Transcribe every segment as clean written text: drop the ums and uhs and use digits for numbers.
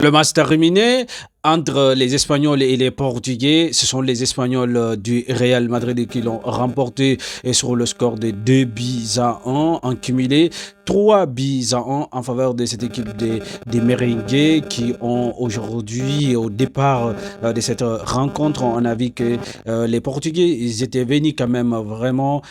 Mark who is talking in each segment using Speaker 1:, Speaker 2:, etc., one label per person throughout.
Speaker 1: Le match terminé entre les Espagnols et les Portugais. Ce sont les Espagnols du Real Madrid qui l'ont remporté et sur le score de 2 buts à 1 en cumulé. 3 buts à 1 en faveur de cette équipe des Merengues qui ont aujourd'hui, au départ de cette rencontre, on a vu que les Portugais, ils étaient venus quand même vraiment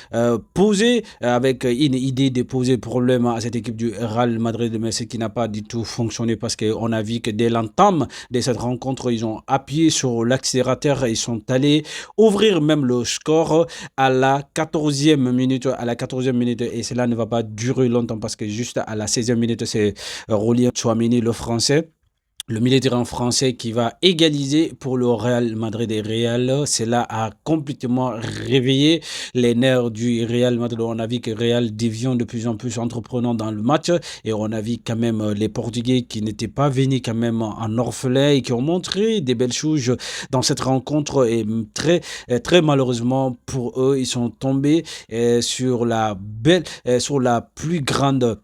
Speaker 1: poser avec une idée de poser problème à cette équipe du Real Madrid, mais ce qui n'a pas du tout fonctionné parce qu'on a vu que dès l'entame de cette rencontre, ils ont appuyé sur l'accélérateur et ils sont allés ouvrir même le score à la 14e minute. À la 14e minute, et cela ne va pas durer longtemps parce que juste à la 16e minute, c'est Rolien Tchouameni, le français, le milieu de terrain français qui va égaliser pour le Real Madrid et Real. Cela a complètement réveillé les nerfs du Real Madrid. On a vu que Real devient de plus en plus entreprenant dans le match et on a vu quand même les Portugais qui n'étaient pas venus quand même en orphelin et qui ont montré des belles choses dans cette rencontre et très malheureusement pour eux, ils sont tombés sur la plus grande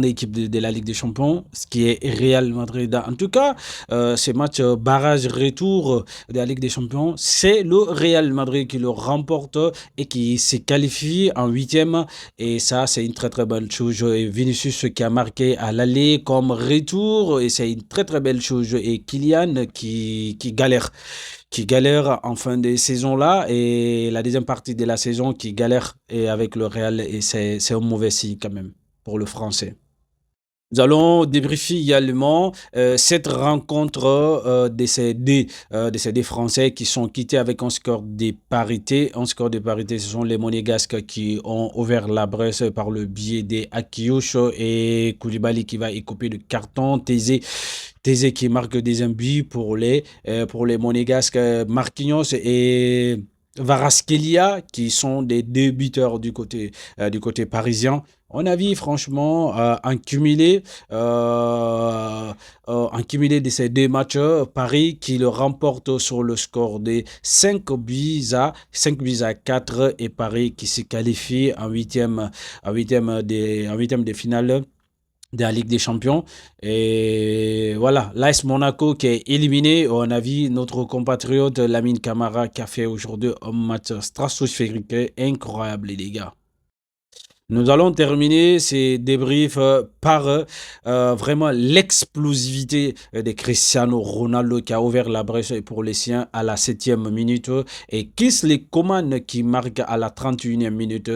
Speaker 1: équipe de la Ligue des Champions, ce qui est Real Madrid. En tout cas, ce match barrage-retour de la Ligue des Champions, c'est le Real Madrid qui le remporte et qui s'est qualifié en huitième. Et ça, c'est une très très bonne chose. Et Vinicius qui a marqué à l'aller comme retour, et c'est une très très belle chose. Et Kylian qui galère en fin de saison là et la deuxième partie de la saison qui galère et avec le Real et c'est un mauvais signe quand même pour le français. Nous allons débriefer également cette rencontre de ces deux Français qui sont quittés avec un score de parité. Un score de parité, ce sont les Monégasques qui ont ouvert la brèche par le biais des Akiush et Koulibaly qui va écoper de carton. Thésée qui marque le deuxième but pour les Monégasques. Marquinhos et Varaskelia qui sont des deux buteurs du côté parisien. On a vu franchement de ces deux matchs, Paris qui le remporte sur le score de 5 buts à 4 et Paris qui se qualifie en huitième de finale de la Ligue des Champions. Et voilà, l'AS Monaco qui est éliminé. On a vu notre compatriote Lamine Camara qui a fait aujourd'hui un match stratosphérique incroyable, les gars. Nous allons terminer ces débriefs par vraiment l'explosivité de Cristiano Ronaldo qui a ouvert la brèche pour les siens à la 7e minute et Kingsley Coman qui marque à la 31e minute.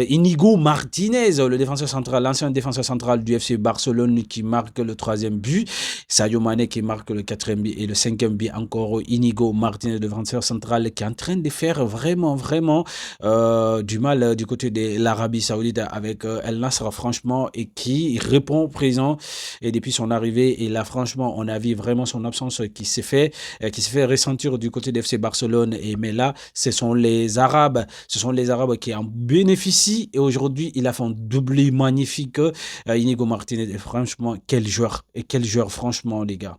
Speaker 1: Inigo Martinez, le défenseur central, l'ancien défenseur central du FC Barcelone qui marque le troisième but. Sadio Mané qui marque le quatrième but et le cinquième but encore. Inigo Martinez, le défenseur central qui est en train de faire vraiment, vraiment du mal du côté de l'Arabie Saoudite avec El Nasr, franchement, et qui répond présent. Et depuis son arrivée, et là, franchement, on a vu vraiment son absence qui s'est fait ressentir du côté de FC Barcelone. Mais là, ce sont les Arabes qui en bénéficient. Et aujourd'hui, il a fait un doublé magnifique, Inigo Martinez. Et franchement, quel joueur, franchement, les gars.